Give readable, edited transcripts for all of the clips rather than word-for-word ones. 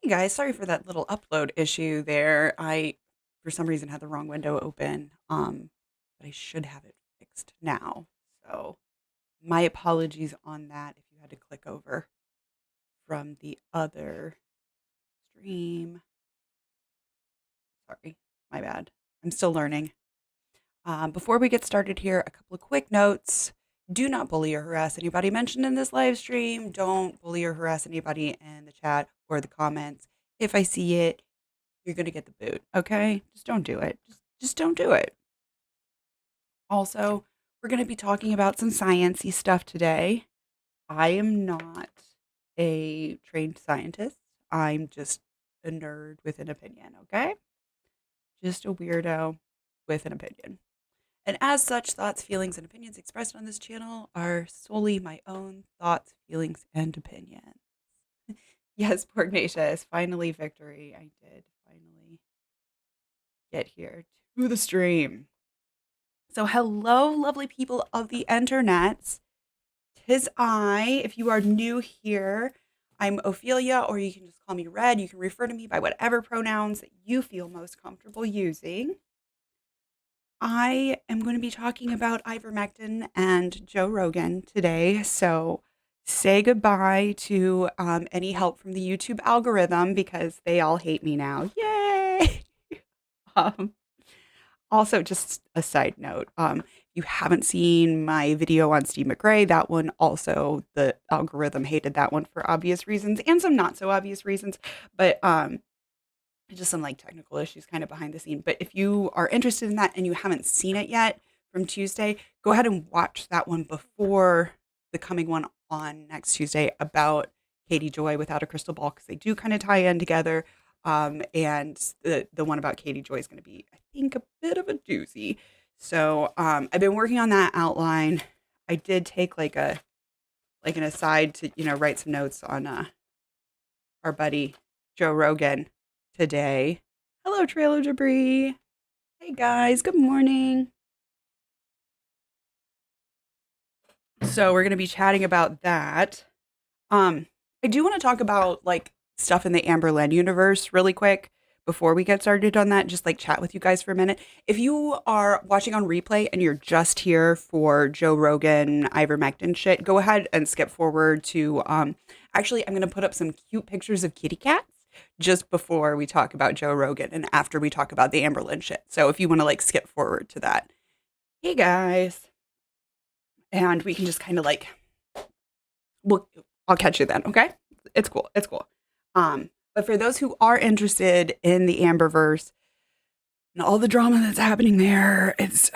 Hey guys, sorry for that little upload issue there. For some reason, had the wrong window open. But I should have it fixed now. So my apologies on that if you had to click over from the other stream. Sorry, my bad. I'm still learning. Before we get started here, a couple of quick notes. Do not bully or harass anybody mentioned in this live stream. Don't bully or harass anybody in the chat or the comments. If I see it, you're gonna get the boot. Okay, just don't do it. Just don't do it. Also, we're gonna be talking about some sciencey stuff today. I am not a trained scientist. I'm just a nerd with an opinion. Okay, just a weirdo with an opinion. And as such, thoughts, feelings, and opinions expressed on this channel are solely my own thoughts, feelings, and opinions. Yes, Porgnatius, finally victory. I did finally get here to the stream. So, hello, lovely people of the internets. 'Tis I. If you are new here, I'm Ophelia, or you can just call me Red. You can refer to me by whatever pronouns that you feel most comfortable using. I am going to be talking about ivermectin and Joe Rogan today. So, say goodbye to any help from the YouTube algorithm because they all hate me now. Yay! um, Also, just a side note, you haven't seen my video on Steve McRae, that one also, the algorithm hated that one for obvious reasons and some not so obvious reasons, but just some like technical issues kind of behind the scene. But if you are interested in that and you haven't seen it yet from Tuesday, go ahead and watch that one before the coming one on next Tuesday about Katie Joy without a crystal ball because they do kind of tie in together. And the one about Katie Joy is going to be, I think, a bit of a doozy. So I've been working on that outline. I did take like an aside to write some notes on our buddy Joe Rogan today. Hello, trailer debris. Hey guys, good morning. So we're going to be chatting about that. I do want to talk about like stuff in the Amberland universe really quick before we get started on that. Just like chat with you guys for a minute. If you are watching on replay and you're just here for Joe Rogan ivermectin shit, go ahead and skip forward to. Actually, I'm going to put up some cute pictures of kitty cats just before we talk about Joe Rogan and after we talk about the Amberland shit. So if you want to like skip forward to that. Hey guys. And we can just kind of like, I'll catch you then. Okay. It's cool. It's cool. But for those who are interested in the Amberverse and all the drama that's happening there, it's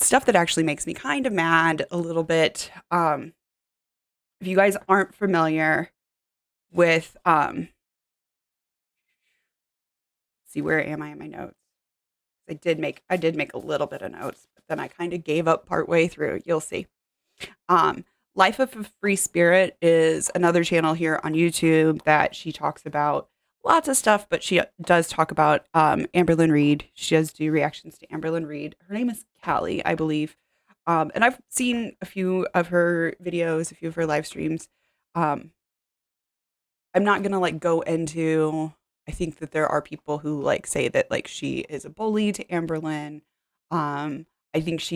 stuff that actually makes me kind of mad a little bit. If you guys aren't familiar with, see, where am I in my notes? I did make a little bit of notes, but then I kind of gave up partway through. You'll see. Life of a Free Spirit is another channel here on YouTube that she talks about lots of stuff, but she does talk about Amberlyn Reed. She does do reactions to Amberlyn Reed. Her name is Callie, I believe. And I've seen a few of her videos, a few of her live streams. I'm not gonna like go into. I think that there are people who like say that like she is a bully to Amberlyn. I think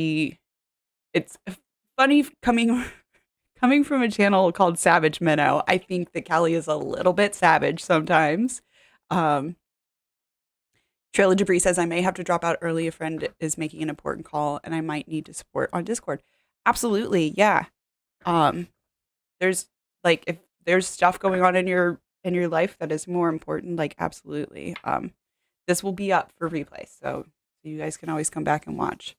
it's funny coming from a channel called Savage Minnow. I think that Callie is a little bit savage sometimes. Trailer Debris says, I may have to drop out early. A friend is making an important call and I might need to support on Discord. Absolutely. Yeah. There's like, if there's stuff going on in your life that is more important, like absolutely. This will be up for replay. So you guys can always come back and watch.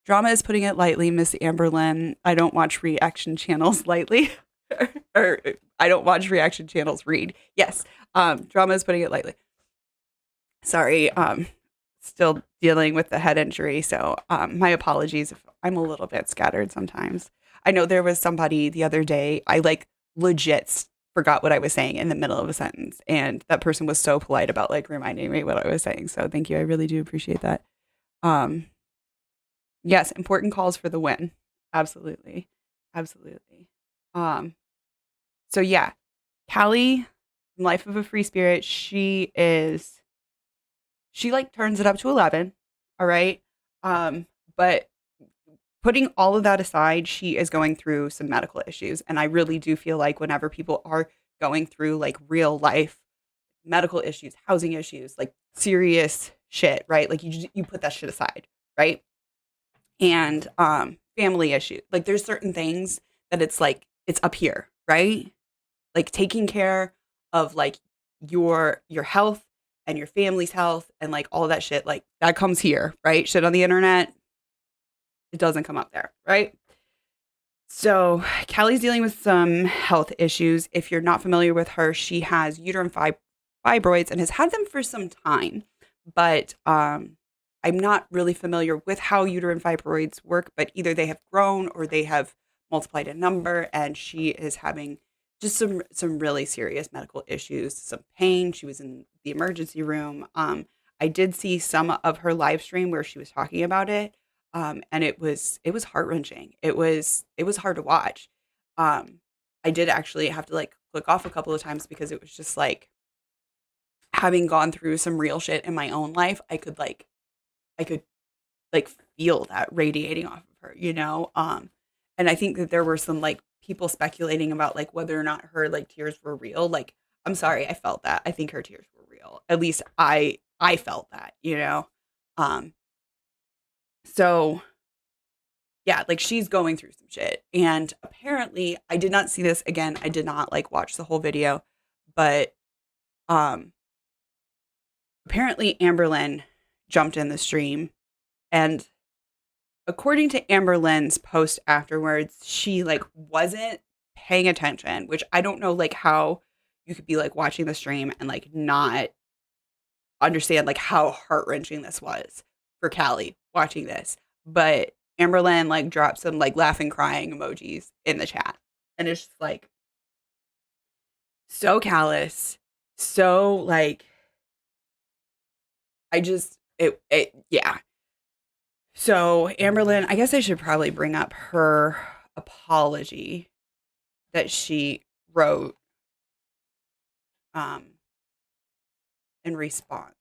Drama is putting it lightly, Miss Amberlyn. I don't watch reaction channels lightly. Or I don't watch reaction channels read. Yes. Drama is putting it lightly. Sorry. Still dealing with the head injury. So my apologies if I'm a little bit scattered sometimes. I know there was somebody the other day, I like legit forgot what I was saying in the middle of a sentence. And that person was so polite about like reminding me what I was saying. So thank you. I really do appreciate that. Yes, important calls for the win. Absolutely. Absolutely. So yeah, Callie, Life of a Free Spirit, she like turns it up to 11. All right. But putting all of that aside, she is going through some medical issues. And I really do feel like whenever people are going through like real life medical issues, housing issues, like serious shit, right? Like you put that shit aside, right? And family issues. Like there's certain things that it's like it's up here, right? Like taking care of like your health and your family's health and like all that shit, like that comes here, right? Shit on the internet, it doesn't come up there, right? So Callie's dealing with some health issues. If you're not familiar with her, she has uterine fibroids and has had them for some time. But I'm not really familiar with how uterine fibroids work, but either they have grown or they have multiplied in number, and she is having just some really serious medical issues, some pain. She was in the emergency room. I did see some of her live stream where she was talking about it, and it was heart wrenching. It was hard to watch. Um, I did actually have to like click off a couple of times because it was just like having gone through some real shit in my own life. I could like feel that radiating off of her, you know? And I think that there were some like people speculating about like whether or not her like tears were real. Like, I'm sorry, I felt that. I think her tears were real. At least I felt that, you know? Um, so yeah, like she's going through some shit. And apparently I did not see this again. I did not like watch the whole video, but um apparently Amberlyn jumped in the stream, and according to Amberlyn's post afterwards, she like wasn't paying attention, which I don't know like how you could be like watching the stream and like not understand like how heart-wrenching this was for Callie watching this. But Amberlyn like dropped some like laughing crying emojis in the chat. And it's just like so callous, so like it yeah. So Amberlyn, I guess I should probably bring up her apology that she wrote um, in response.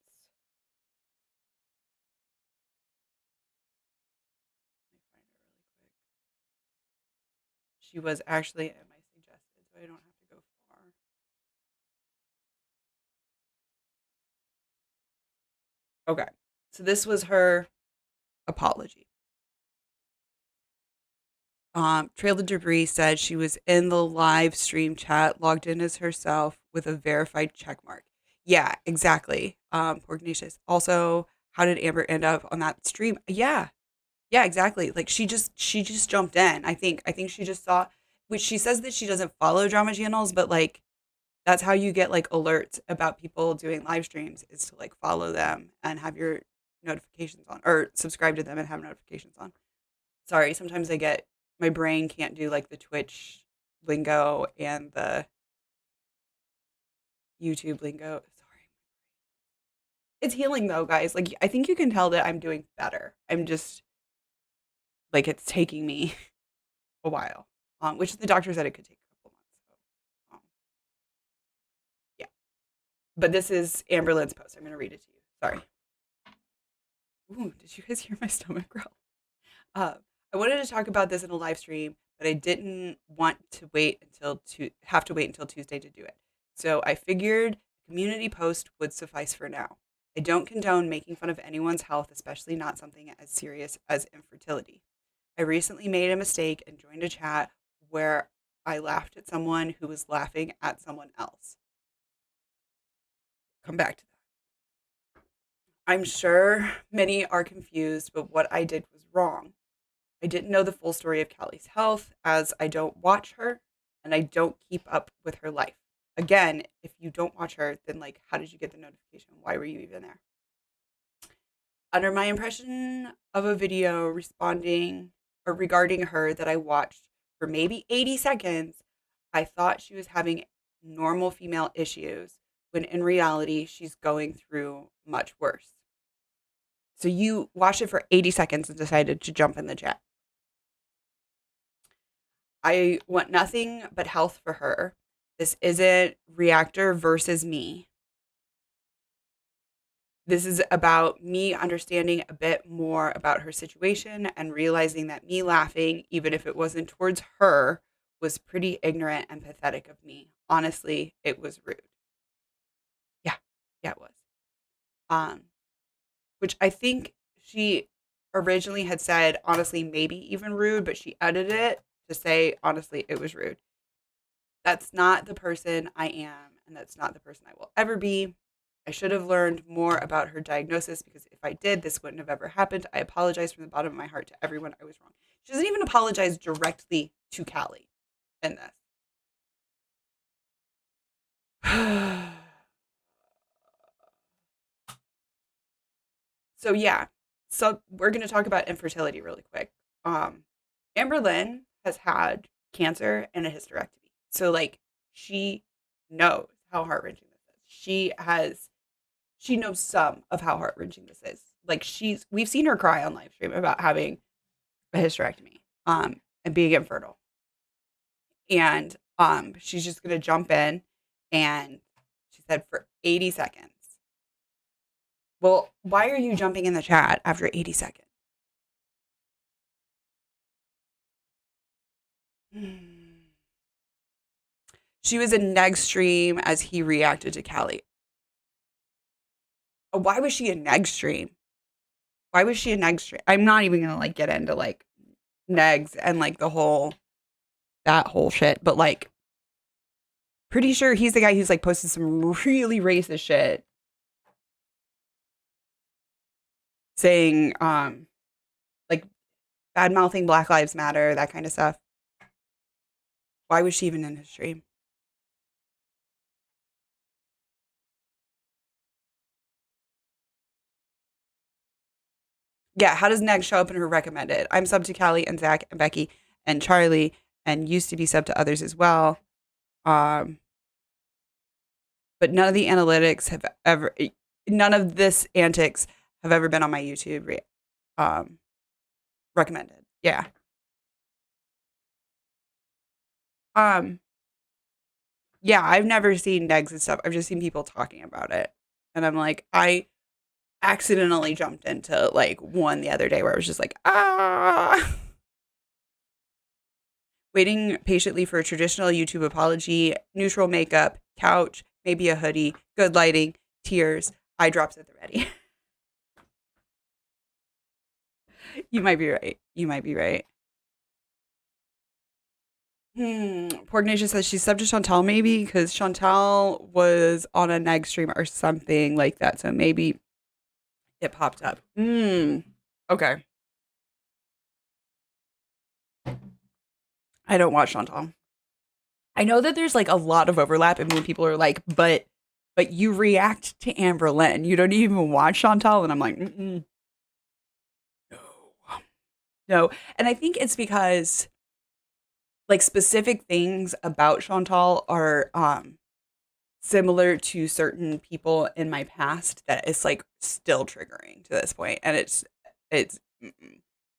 She was actually at my suggested, so I don't have to go far. Okay, so this was her apology. Trail of Debris said she was in the live stream chat, logged in as herself with a verified check mark. Yeah, exactly. Porgnatius. Also, how did Amber end up on that stream? Yeah, yeah, exactly. Like she just jumped in. I think she just saw, which she says that she doesn't follow drama channels, but like that's how you get like alerts about people doing live streams is to like follow them and have your notifications on, or subscribe to them and have notifications on. Sorry, sometimes I get my brain can't do like the Twitch lingo and the YouTube lingo. Sorry. It's healing though, guys. Like I think you can tell that I'm doing better. I'm just like it's taking me a while. Which the doctor said it could take a couple months. So, yeah. But this is Amberlyn's post. I'm going to read it to you. Sorry. Ooh, did you guys hear my stomach growl? Uh, I wanted to talk about this in a live stream, but I didn't want to wait until Tuesday to do it. So I figured a community post would suffice for now. I don't condone making fun of anyone's health, especially not something as serious as infertility. I recently made a mistake and joined a chat where I laughed at someone who was laughing at someone else. Come back to that. I'm sure many are confused, but what I did was wrong. I didn't know the full story of Callie's health, as I don't watch her and I don't keep up with her life. Again, if you don't watch her, then like, how did you get the notification? Why were you even there? Under my impression of a video responding or regarding her that I watched for maybe 80 seconds, I thought she was having normal female issues when in reality, she's going through much worse. So you watched it for 80 seconds and decided to jump in the chat. I want nothing but health for her. This isn't reactor versus me. This is about me understanding a bit more about her situation and realizing that me laughing, even if it wasn't towards her, was pretty ignorant and pathetic of me. Honestly, it was rude. Yeah, yeah, it was. Um, which I think she originally had said, honestly, maybe even rude, but she edited it to say, honestly, it was rude. That's not the person I am, and that's not the person I will ever be. I should have learned more about her diagnosis because if I did, this wouldn't have ever happened. I apologize from the bottom of my heart to everyone. I was wrong. She doesn't even apologize directly to Callie in this. So yeah, so we're going to talk about infertility really quick. Um, Amber Lynn has had cancer and a hysterectomy, so like she knows how heart wrenching this is. She knows some of how heart wrenching this is. Like we've seen her cry on live stream about having a hysterectomy, and being infertile, and she's just gonna jump in, and she said for 80 seconds. Well, why are you jumping in the chat after 80 seconds? She was in Neg's stream as he reacted to Callie. Why was she in Neg's stream? Why was she in Neg's stream? I'm not even gonna like get into like Negs and like that whole shit, but like pretty sure he's the guy who's like posted some really racist shit saying like bad mouthing Black Lives Matter, that kind of stuff. Why was she even in his stream? Yeah, how does Neg show up in her recommended? I'm sub to Callie and Zach and Becky and Charlie and used to be sub to others as well. Um, but none of this antics have ever been on my YouTube recommended. Yeah. Um, yeah, I've never seen Negs and stuff. I've just seen people talking about it. And I'm like, I accidentally jumped into like one the other day where I was just like, ah. Waiting patiently for a traditional YouTube apology, neutral makeup, couch, maybe a hoodie, good lighting, tears, eye drops at the ready. You might be right. You might be right. Porgnation says she's sub to Chantal maybe because Chantal was on a Neg stream or something like that. So maybe it popped up. Okay. I don't watch Chantal. I know that there's like a lot of overlap, and when people are like, but you react to Amber Lynn, you don't even watch Chantal, and I'm like, no, no. And I think it's because like specific things about Chantal are similar to certain people in my past that it's like still triggering to this point, and it's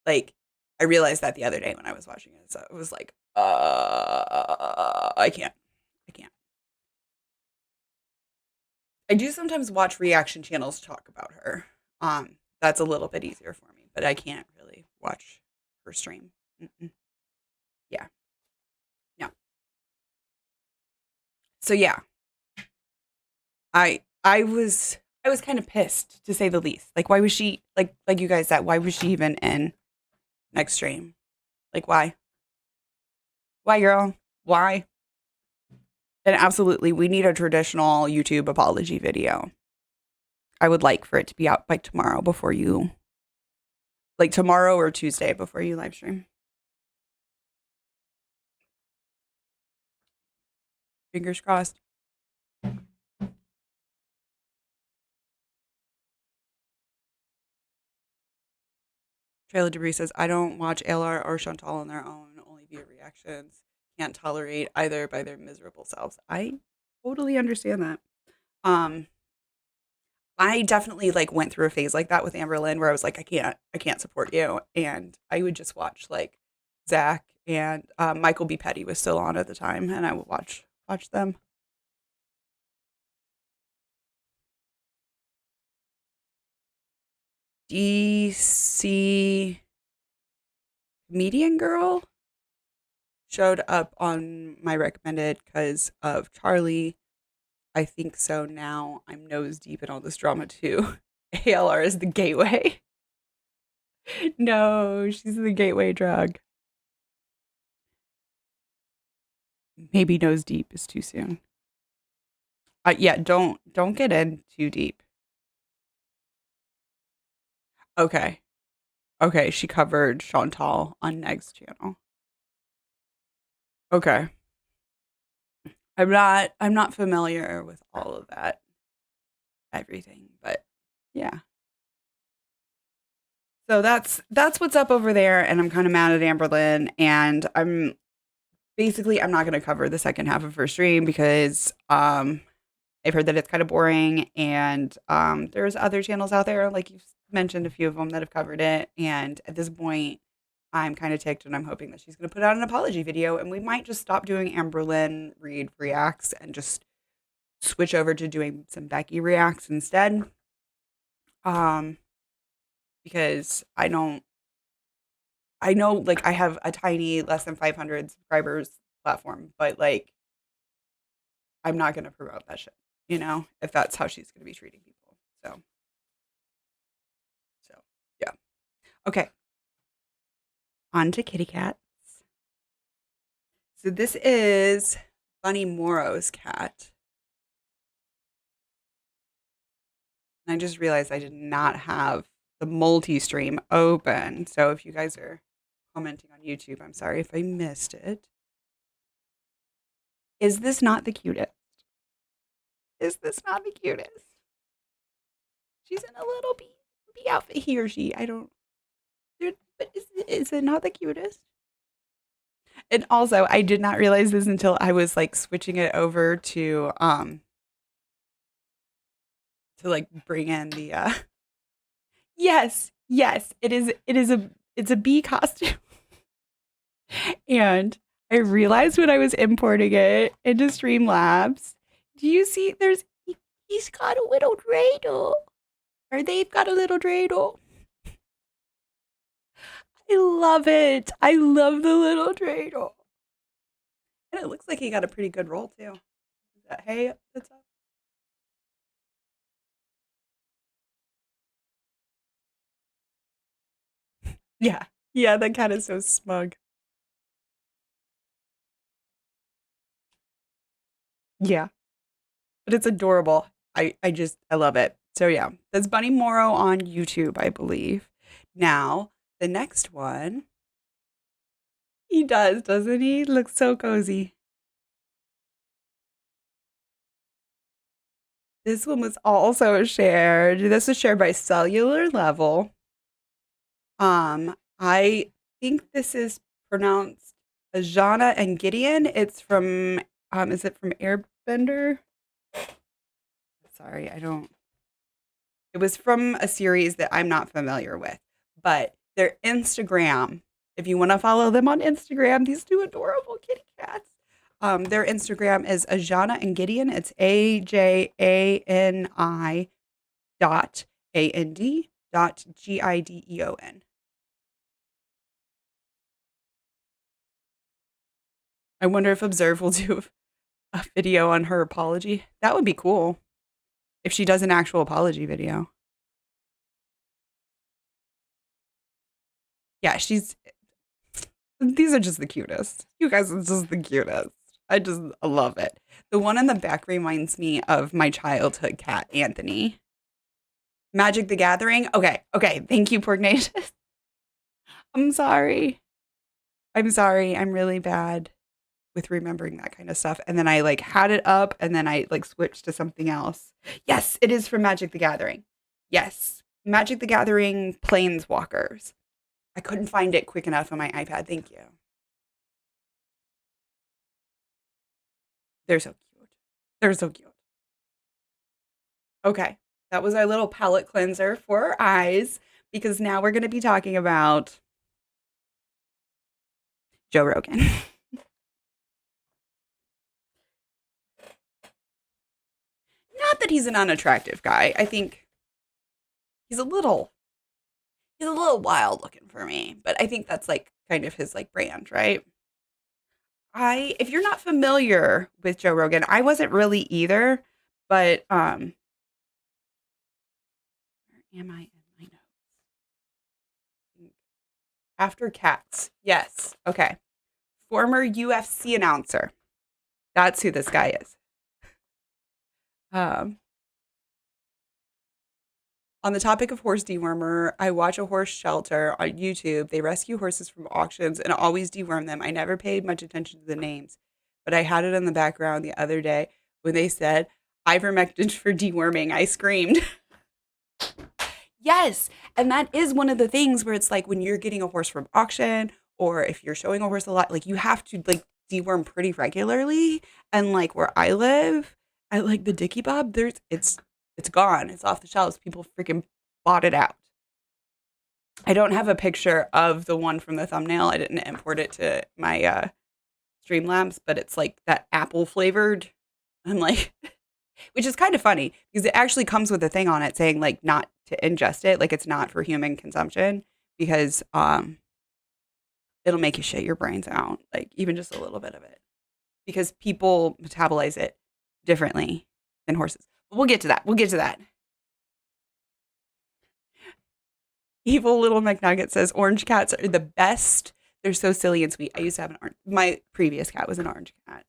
like I realized that the other day when I was watching it, so it was like, I can't. I do sometimes watch reaction channels talk about her. That's a little bit easier for me, but I can't really watch her stream. Yeah, no. So yeah, I was kind of pissed to say the least. Like, why was she like you guys said? Why was she even in next stream? Like, why? Why, girl? Why? And absolutely, we need a traditional YouTube apology video. I would like for it to be out by tomorrow before you, like tomorrow or Tuesday before you live stream. Fingers crossed. Trailer Debris says, I don't watch ALR or Chantal on their own, only via reactions. Can't tolerate either by their miserable selves. I totally understand that. Um, I definitely like went through a phase like that with Amber Lynn where I was like, I can't support you. And I would just watch like Zach and Michael B. Petty was still on at the time, and I would watch watch them? DC Comedian Girl showed up on my recommended because of Charlie. I think so now. I'm nose deep in all this drama too. ALR is the gateway. No, she's the gateway drug. Maybe nose deep is too soon. Yeah, don't get in too deep. Okay. Okay, she covered Chantal on Neg's channel. Okay. I'm not familiar with all of that everything, but yeah. So that's what's up over there, and I'm kind of mad at Amberlyn, and I'm not going to cover the second half of her stream because I've heard that it's kind of boring, and there's other channels out there like you've mentioned a few of them that have covered it, and at this point I'm kind of ticked, and I'm hoping that she's going to put out an apology video, and we might just stop doing Amberlyn Reed reacts and just switch over to doing some Becky reacts instead. Um, because I know like I have a tiny less than 500 subscribers platform, but like I'm not going to promote that shit, if that's how she's going to be treating people. So yeah. Okay. On to kitty cats. So this is Bunny Morrow's cat. And I just realized I did not have the multi-stream open. So if you guys are commenting on YouTube, I'm sorry if I missed it. Is this not the cutest? Is this not the cutest? She's in a little bee outfit, he or she. I don't. But is it not the cutest? And also, I did not realize this until I was like switching it over to like bring in the yes, it's a bee costume. And I realized when I was importing it into Streamlabs, do you see he's got a little dreidel. Or they've got a little dreidel. I love it. I love the little dreidel. And it looks like he got a pretty good roll too. Is that hay that's up? Yeah. Yeah, that cat is so smug. Yeah. But it's adorable. I love it. So yeah, that's Bunny Morrow on YouTube, I believe. Now, the next one, he does, doesn't he? Looks so cozy. This one was also shared. This was shared by Cellular Level. I think this is pronounced Ajana and Gideon. It's from is it from Airbender? Sorry, I don't. It was from a series that I'm not familiar with, but their Instagram, if you want to follow them on Instagram, these two adorable kitty cats. Their Instagram is Ajana and Gideon. It's AJANI .AND.GIDEON. I wonder if Observe will do a video on her apology. That would be cool if she does an actual apology video. Yeah, these are just the cutest. You guys are just the cutest. I love it. The one in the back reminds me of my childhood cat, Anthony. Magic the Gathering. Okay. Thank you, Porgnatius. I'm sorry. I'm really bad with remembering that kind of stuff. And then I like had it up and then I like switched to something else. Yes, it is from Magic the Gathering. Yes. Magic the Gathering Planeswalkers. I couldn't find it quick enough on my iPad. Thank you. They're so cute. They're so cute. Okay. That was our little palette cleanser for our eyes because now we're going to be talking about Joe Rogan. not that he's an unattractive guy. I think he's a little wild looking for me, but I think that's like kind of his like brand, right? If you're not familiar with Joe Rogan, I wasn't really either, but where am I in my notes? After cats. Yes. Okay. Former UFC announcer. That's who this guy is. Um On the topic of horse dewormer, I watch a horse shelter on YouTube. They rescue horses from auctions and always deworm them. I never paid much attention to the names, but I had it in the background the other day when they said ivermectin for deworming. I screamed. Yes. And that is one of the things where it's like when you're getting a horse from auction or if you're showing a horse a lot, like you have to like deworm pretty regularly. And like where I live at like the Dicky Bob, it's gone. It's off the shelves. People freaking bought it out. I don't have a picture of the one from the thumbnail. I didn't import it to my Streamlabs, but it's like that apple flavored. I'm like, which is kind of funny because it actually comes with a thing on it saying like not to ingest it, like it's not for human consumption because it'll make you shit your brains out, like even just a little bit of it, because people metabolize it differently than horses. We'll get to that. We'll get to that. Evil Little McNugget says orange cats are the best. They're so silly and sweet. I used to have an orange. My previous cat was an orange cat.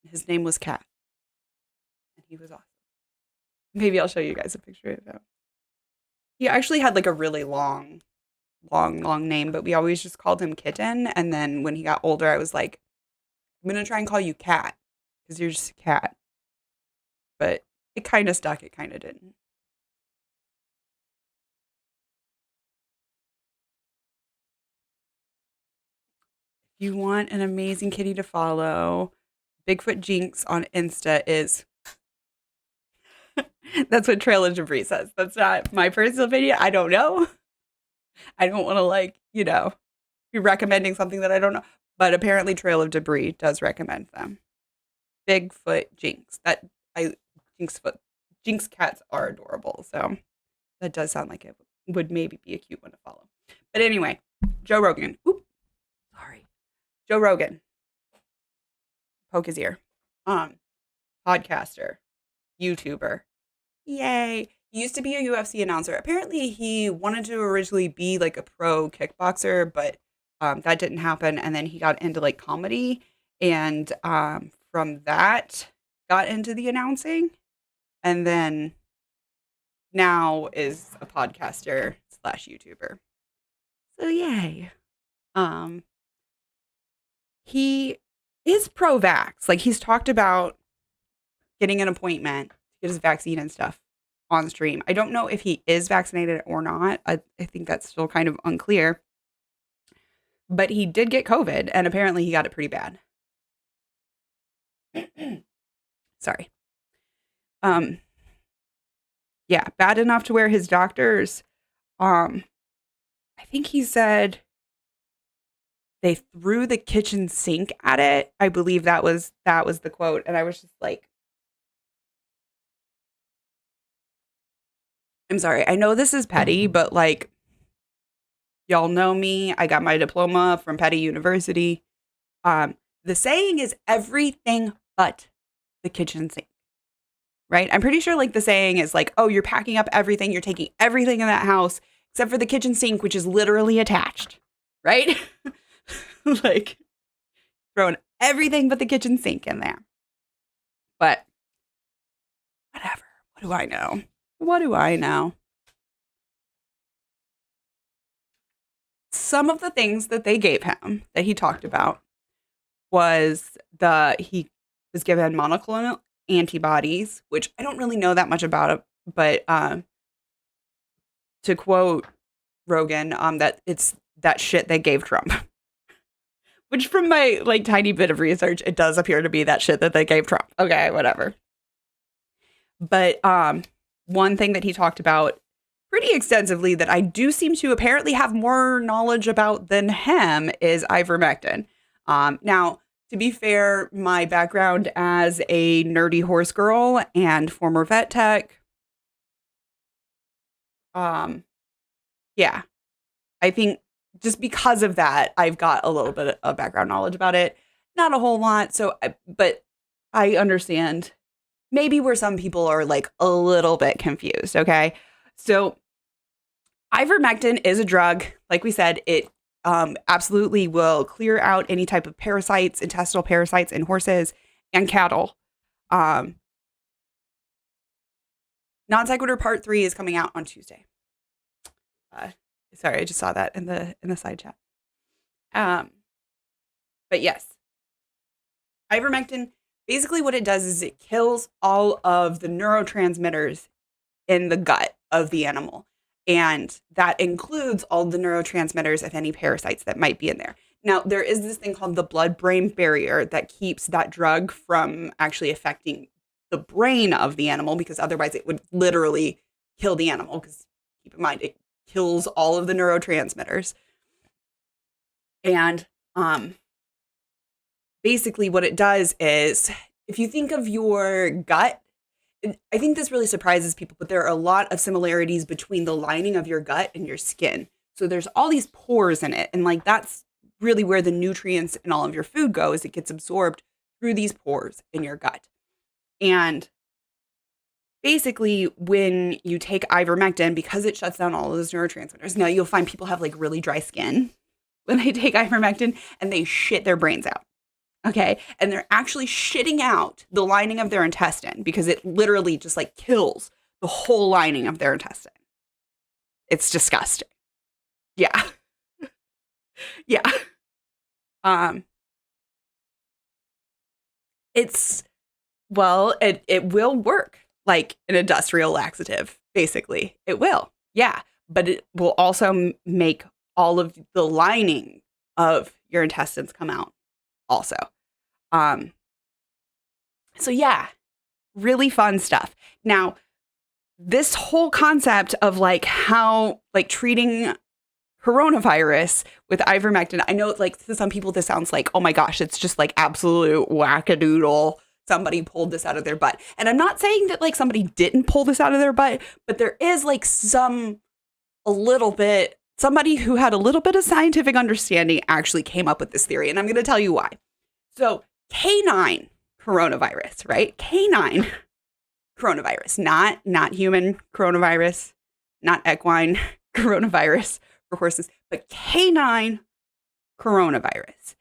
His name was Cat, and he was awesome. Maybe I'll show you guys a picture of him. He actually had like a really long name, but we always just called him Kitten. And then when he got older, I was like, I'm gonna try and call you Cat because you're just a cat. But it kind of stuck. It kind of didn't. If you want an amazing kitty to follow, Bigfoot Jinx on Insta is. That's what Trail of Debris says. That's not my personal opinion. I don't know. I don't want to like, be recommending something that I don't know. But apparently Trail of Debris does recommend them. Bigfoot Jinx. Jinx cats are adorable. So that does sound like it would maybe be a cute one to follow. But anyway, Joe Rogan. Sorry. Joe Rogan. Poke his ear. Podcaster. YouTuber. Yay. He used to be a UFC announcer. Apparently he wanted to originally be like a pro kickboxer, but that didn't happen. And then he got into like comedy and from that got into the announcing. And then now is a podcaster / YouTuber. So yay. He is pro-vax. Like he's talked about getting an appointment to get his vaccine and stuff on stream. I don't know if he is vaccinated or not. I think that's still kind of unclear. But he did get COVID and apparently he got it pretty bad. Sorry. Yeah, bad enough to where his doctors, I think he said they threw the kitchen sink at it. I believe that was the quote. And I was just like, I'm sorry. I know this is petty, but like, y'all know me. I got my diploma from Petty University. The saying is everything but the kitchen sink. Right? I'm pretty sure like the saying is like, oh, you're packing up everything. You're taking everything in that house except for the kitchen sink, which is literally attached. Right? Like throwing everything but the kitchen sink in there. But whatever. What do I know? What do I know? Some of the things that they gave him that he talked about was he was given monoclonal antibodies, which I don't really know that much about it, but to quote Rogan, that it's that shit they gave Trump. Which from my like tiny bit of research, it does appear to be that shit that they gave Trump. Okay, whatever. But one thing that he talked about pretty extensively that I do seem to apparently have more knowledge about than him is ivermectin. Now, to be fair, my background as a nerdy horse girl and former vet tech, um, yeah, I think just because of that, I've got a little bit of background knowledge about it. Not a whole lot, but I understand maybe where some people are like a little bit confused. Okay, so ivermectin is a drug. Like we said, it absolutely will clear out any type of parasites, intestinal parasites in horses and cattle. Um, Non sequitur part 3 is coming out on Tuesday. Sorry, I just saw that in the side chat. But yes, ivermectin, basically what it does is it kills all of the neurotransmitters in the gut of the animal. And that includes all the neurotransmitters of any parasites that might be in there. Now, there is this thing called the blood-brain barrier that keeps that drug from actually affecting the brain of the animal, because otherwise it would literally kill the animal, because keep in mind, it kills all of the neurotransmitters. And basically what it does is, if you think of your gut, I think this really surprises people, but there are a lot of similarities between the lining of your gut and your skin. So there's all these pores in it. And like, that's really where the nutrients and all of your food goes. It gets absorbed through these pores in your gut. And basically when you take ivermectin, because it shuts down all of those neurotransmitters, now you'll find people have like really dry skin when they take ivermectin and they shit their brains out. Okay. And they're actually shitting out the lining of their intestine because it literally just like kills the whole lining of their intestine. It's disgusting. Yeah. Yeah. It will work like an industrial laxative, basically. It will. Yeah. But it will also make all of the lining of your intestines come out also. So yeah, really fun stuff. Now, this whole concept of like how like treating coronavirus with ivermectin, I know like to some people this sounds like, oh my gosh, it's just like absolute wackadoodle. Somebody pulled this out of their butt. And I'm not saying that like somebody didn't pull this out of their butt, but there is like somebody who had a little bit of scientific understanding actually came up with this theory. And I'm going to tell you why. So canine coronavirus, right? Canine coronavirus, not human coronavirus, not equine coronavirus for horses, but canine coronavirus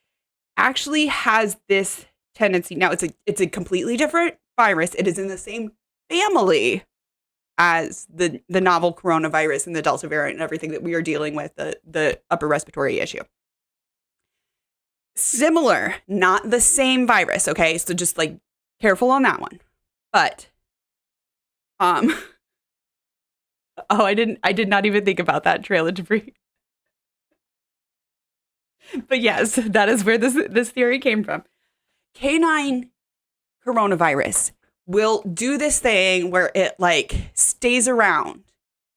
actually has this tendency. Now it's a completely different virus. It is in the same family as the novel coronavirus and the Delta variant and everything that we are dealing with, the upper respiratory issue. Similar, not the same virus, okay? So just like careful on that one. But I did not even think about that trail of debris. But yes, that is where this theory came from. Canine coronavirus will do this thing where it like stays around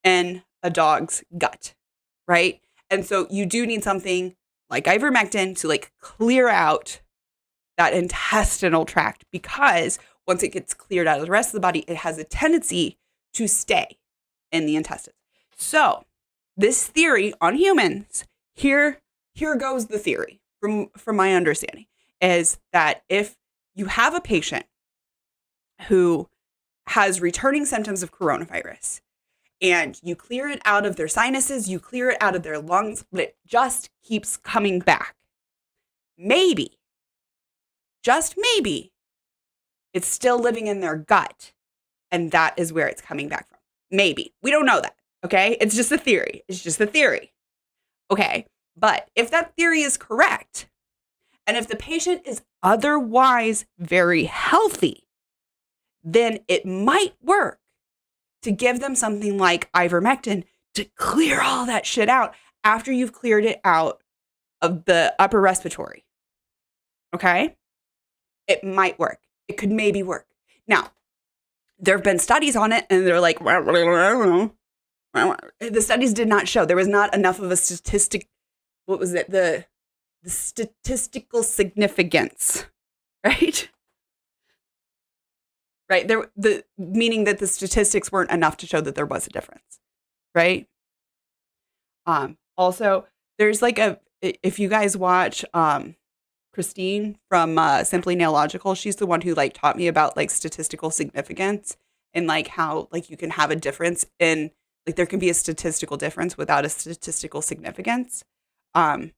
in a dog's gut, right? And so you do need something like ivermectin to like clear out that intestinal tract, because once it gets cleared out of the rest of the body, it has a tendency to stay in the intestines. So this theory on humans, here goes the theory from my understanding, is that if you have a patient who has returning symptoms of coronavirus, and you clear it out of their sinuses, you clear it out of their lungs, but it just keeps coming back. Maybe, just maybe, it's still living in their gut, and that is where it's coming back from. Maybe. We don't know that, okay? It's just a theory. It's just a theory. Okay, but if that theory is correct, and if the patient is otherwise very healthy, then it might work to give them something like ivermectin to clear all that shit out after you've cleared it out of the upper respiratory. Okay? It might work. It could maybe work. Now, there have been studies on it, and they're like, the studies did not show. There was not enough of a statistic. What was it? the statistical significance, right? Right. The meaning that the statistics weren't enough to show that there was a difference, right? Also, there's like if you guys watch Christine from Simply Nailogical, she's the one who like taught me about like statistical significance and like how like you can have a difference in like there can be a statistical difference without a statistical significance. Um,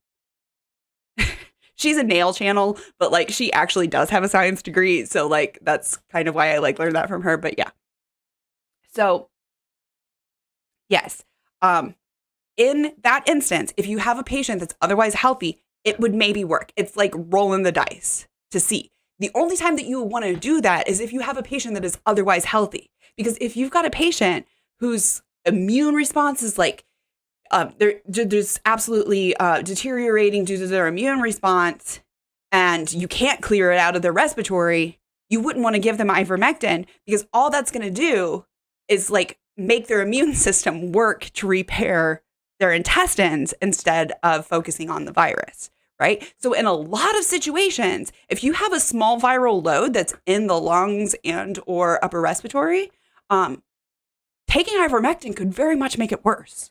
she's a nail channel, but like she actually does have a science degree, so like that's kind of why I like learned that from her. But yeah, so yes, in that instance, if you have a patient that's otherwise healthy, it would maybe work. It's like rolling the dice to see. The only time that you would want to do that is if you have a patient that is otherwise healthy. Because if you've got a patient whose immune response is like, there's absolutely deteriorating due to their immune response, and you can't clear it out of their respiratory, you wouldn't want to give them ivermectin because all that's going to do is like make their immune system work to repair their intestines instead of focusing on the virus, right? So in a lot of situations, if you have a small viral load that's in the lungs and or upper respiratory, taking ivermectin could very much make it worse.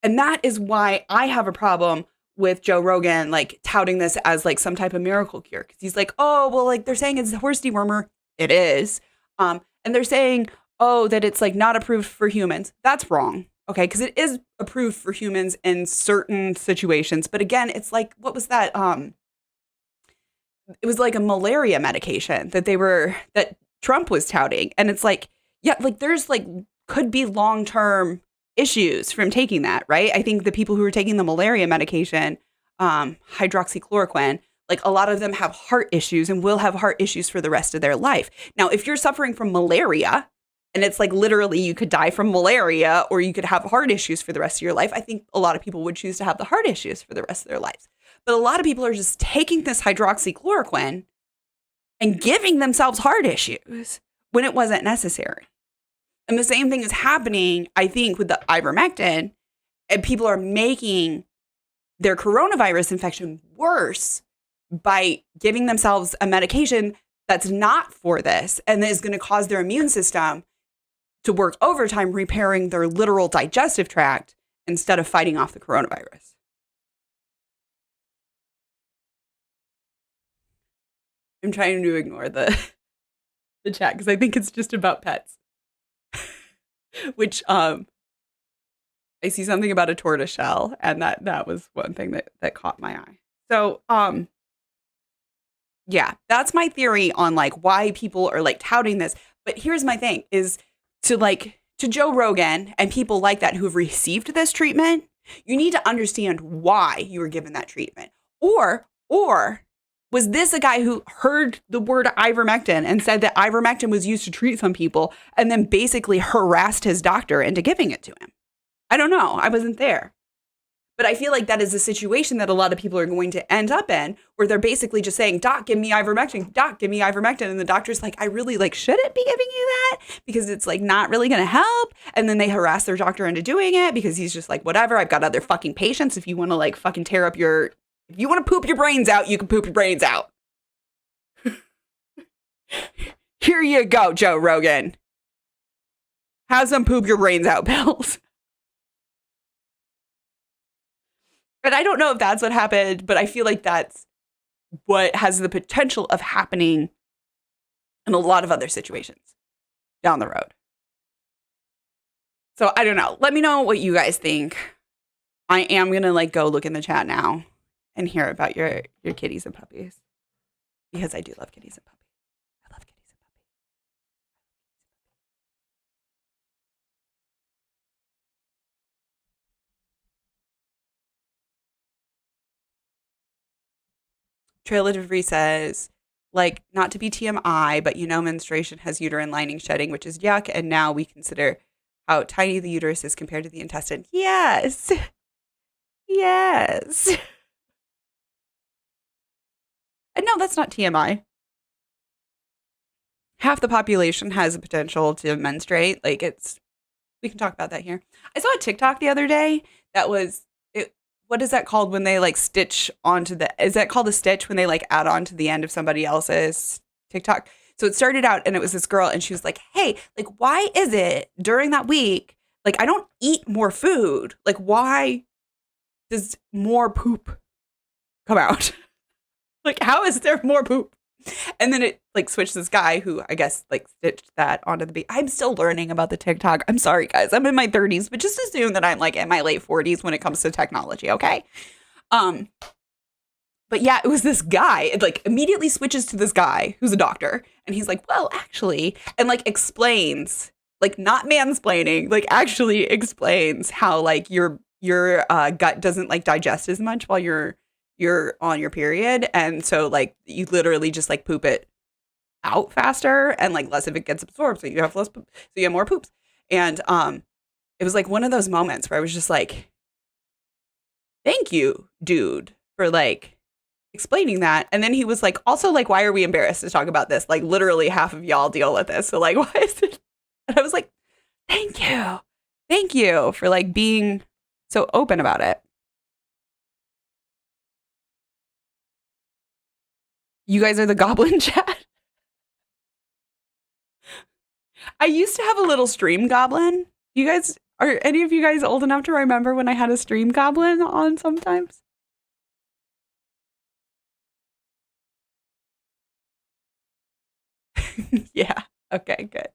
And that is why I have a problem with Joe Rogan, like touting this as like some type of miracle cure. Cause he's like, oh, well, like they're saying it's a horse dewormer. It is. And they're saying, oh, that it's like not approved for humans. That's wrong. Okay. Cause it is approved for humans in certain situations. But again, it's like, what was that? It was like a malaria medication that Trump was touting. And it's like, yeah, like there's like, could be long-term issues from taking that, right? I think the people who are taking the malaria medication, hydroxychloroquine, like a lot of them have heart issues and will have heart issues for the rest of their life. Now, if you're suffering from malaria and it's like literally you could die from malaria or you could have heart issues for the rest of your life, I think a lot of people would choose to have the heart issues for the rest of their lives. But a lot of people are just taking this hydroxychloroquine and giving themselves heart issues when it wasn't necessary. And the same thing is happening, I think, with the ivermectin, and people are making their coronavirus infection worse by giving themselves a medication that's not for this and is going to cause their immune system to work overtime repairing their literal digestive tract instead of fighting off the coronavirus. I'm trying to ignore the chat because I think it's just about pets. Which I see something about a tortoise shell, and that was one thing that caught my eye. So yeah, that's my theory on like why people are like touting this. But here's my thing is to Joe Rogan and people like that who have received this treatment, you need to understand why you were given that treatment. Or was this a guy who heard the word ivermectin and said that ivermectin was used to treat some people and then basically harassed his doctor into giving it to him? I don't know. I wasn't there. But I feel like that is a situation that a lot of people are going to end up in where they're basically just saying, Doc, give me ivermectin. Doc, give me ivermectin. And the doctor's like, I really like shouldn't be giving you that because it's like not really going to help. And then they harass their doctor into doing it because he's just like, whatever. I've got other fucking patients. If you want to like fucking tear up if you want to poop your brains out, you can poop your brains out. Here you go, Joe Rogan. Have some poop your brains out pills. And I don't know if that's what happened, but I feel like that's what has the potential of happening in a lot of other situations down the road. So I don't know. Let me know what you guys think. I am going to like go look in the chat now and hear about your kitties and puppies because I do love kitties and puppies. I love kitties and puppies. Trail of Debris says, like, not to be TMI, but menstruation has uterine lining shedding, which is yuck. And now we consider how tiny the uterus is compared to the intestine. Yes. Yes. And no, that's not TMI. Half the population has a potential to menstruate. Like we can talk about that here. I saw a TikTok the other day that was, what is that called when they like stitch onto is that called a stitch when they like add on to the end of somebody else's TikTok? So it started out and it was this girl and she was like, hey, like, why is it during that week, like, I don't eat more food? Like, why does more poop come out? Like, how is there more poop? And then it like switched this guy who I guess like stitched that onto the beat. I'm still learning about the TikTok. I'm sorry, guys. I'm in my 30s, but just assume that I'm like in my late 40s when it comes to technology, okay? Um, but yeah, it was this guy. It like immediately switches to this guy who's a doctor, and he's like, "Well, actually," and like explains, like not mansplaining, like actually explains how like your gut doesn't like digest as much while you're on your period, and so like you literally just like poop it out faster and like less of it gets absorbed, so you have less poop, so you have more poops. And it was like one of those moments where I was just like, thank you, dude, for like explaining that. And then he was like, also like, why are we embarrassed to talk about this? Like literally half of y'all deal with this, so like why is it? And I was like, thank you for like being so open about it. You guys are the goblin chat. I used to have a little stream goblin. You guys, are any of you guys old enough to remember when I had a stream goblin on sometimes? Yeah. Okay, good.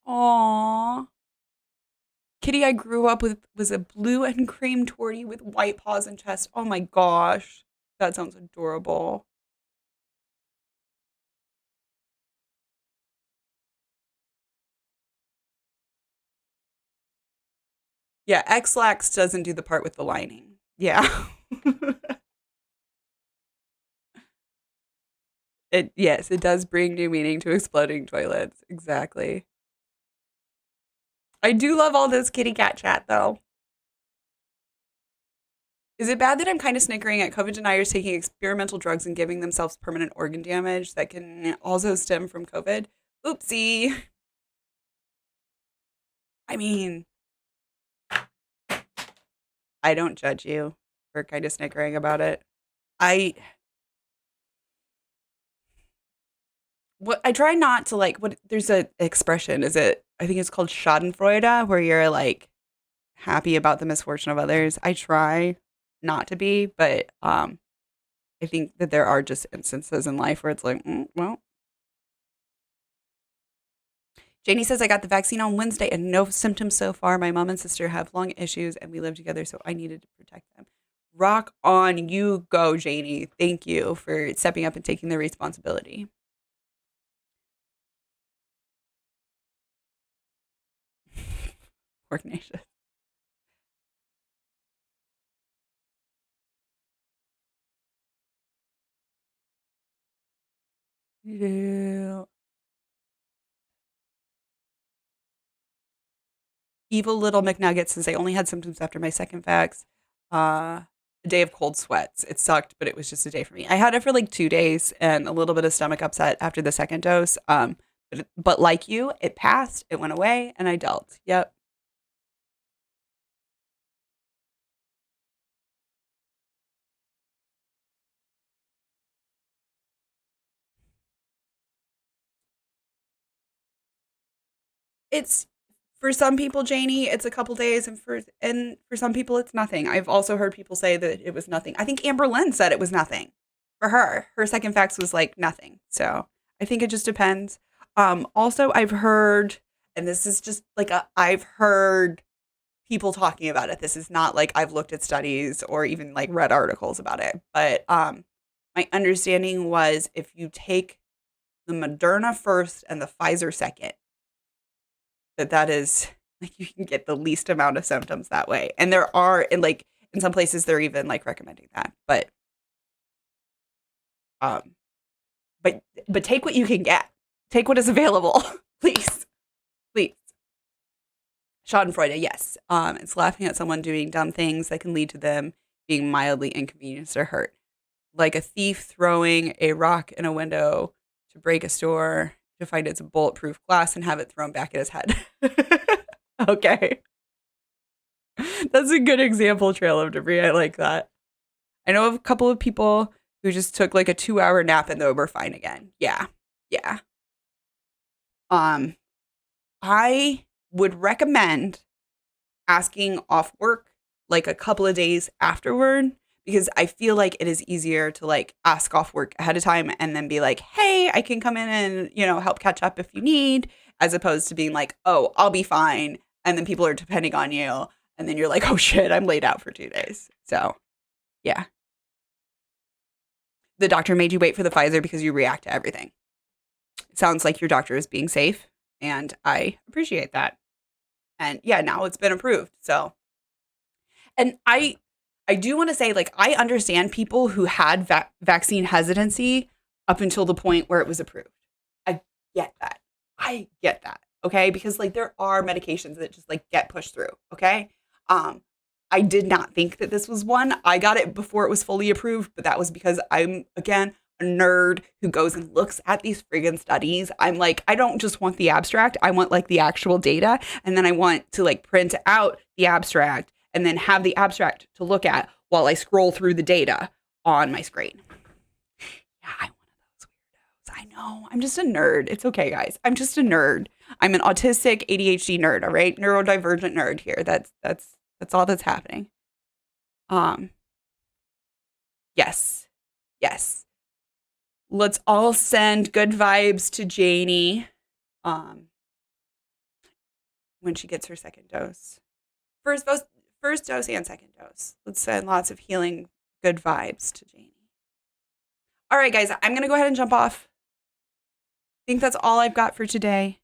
Aww. Kitty I grew up with was a blue and cream tortie with white paws and chest. Oh my gosh. That sounds adorable. Yeah, X-Lax doesn't do the part with the lining. Yeah. Yes, it does bring new meaning to exploding toilets. Exactly. I do love all this kitty cat chat though. Is it bad that I'm kind of snickering at COVID deniers taking experimental drugs and giving themselves permanent organ damage that can also stem from COVID? Oopsie. I mean, I don't judge you for kind of snickering about it. I I try not to like what there's a expression, is it, I think it's called Schadenfreude, where you're like happy about the misfortune of others. I try not to be, but I think that there are just instances in life where it's like, well, Janie says I got the vaccine on Wednesday and no symptoms so far. My mom and sister have lung issues and we live together, so I needed to protect them. Rock on, you go, Janie. Thank you for stepping up and taking the responsibility. Coordination. Yeah. Evil little McNugget says I only had symptoms after my second vax. A day of cold sweats. It sucked, but it was just a day for me. I had it for like 2 days and a little bit of stomach upset after the second dose. But like you, it passed, it went away, and I dealt. Yep. It's for some people, Janie, it's a couple days, and for some people, it's nothing. I've also heard people say that it was nothing. I think Amber Lynn said it was nothing for her. Her second fax was like nothing. So I think it just depends. Also, I've heard, and this is just like I've heard people talking about it. This is not like I've looked at studies or even like read articles about it. But my understanding was if you take the Moderna first and the Pfizer second, that is like you can get the least amount of symptoms that way. And there are in some places they're even like recommending that. Um but take what you can get. Take what is available. Please. Please. Schadenfreude, yes. It's laughing at someone doing dumb things that can lead to them being mildly inconvenienced or hurt. Like a thief throwing a rock in a window to break a store to find it's a bulletproof glass and have it thrown back at his head. Okay. That's a good example, Trail of Debris. I like that. I know of a couple of people who just took like a 2-hour nap and they were fine again. Yeah. Yeah. I would recommend asking off work like a couple of days afterward, because I feel like it is easier to like ask off work ahead of time and then be like, hey, I can come in and, help catch up if you need, as opposed to being like, oh, I'll be fine. And then people are depending on you. And then you're like, oh shit, I'm laid out for 2 days. So yeah. The doctor made you wait for the Pfizer because you react to everything. It sounds like your doctor is being safe, and I appreciate that. And yeah, now it's been approved. So, and I do want to say, like, I understand people who had vaccine hesitancy up until the point where it was approved. I get that. Okay. Because like there are medications that just like get pushed through. Okay. I did not think that this was one. I got it before it was fully approved, but that was because I'm, again, a nerd who goes and looks at these friggin' studies. I'm like, I don't just want the abstract. I want like the actual data. And then I want to like print out the abstract and then have the abstract to look at while I scroll through the data on my screen. Yeah, I'm one of those weirdos. I know. I'm just a nerd. It's okay, guys. I'm just a nerd. I'm an autistic ADHD nerd, all right? Neurodivergent nerd here. That's all that's happening. Yes. Let's all send good vibes to Janie when she gets her second dose. First dose and second dose. Let's send lots of healing good vibes to Janie. All right, guys, I'm going to go ahead and jump off. I think that's all I've got for today.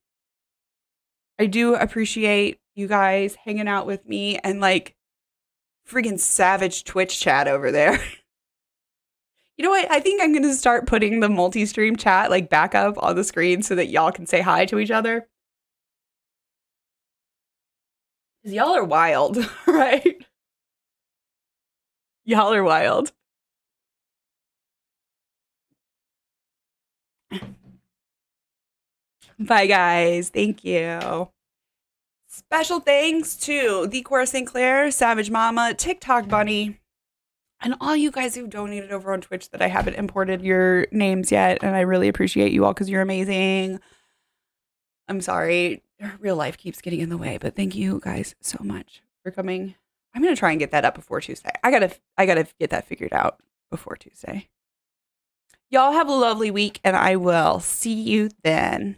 I do appreciate you guys hanging out with me and like friggin' savage Twitch chat over there. You know what? I think I'm going to start putting the multi-stream chat like back up on the screen so that y'all can say hi to each other. Because y'all are wild, right? Y'all are wild. Bye, guys. Thank you. Special thanks to the Cora St. Clair, Savage Mama, TikTok Bunny, and all you guys who donated over on Twitch that I haven't imported your names yet. And I really appreciate you all because you're amazing. I'm sorry. Real life keeps getting in the way, but thank you guys so much for coming. I'm going to try and get that up before Tuesday. I gotta get that figured out before Tuesday. Y'all have a lovely week, and I will see you then.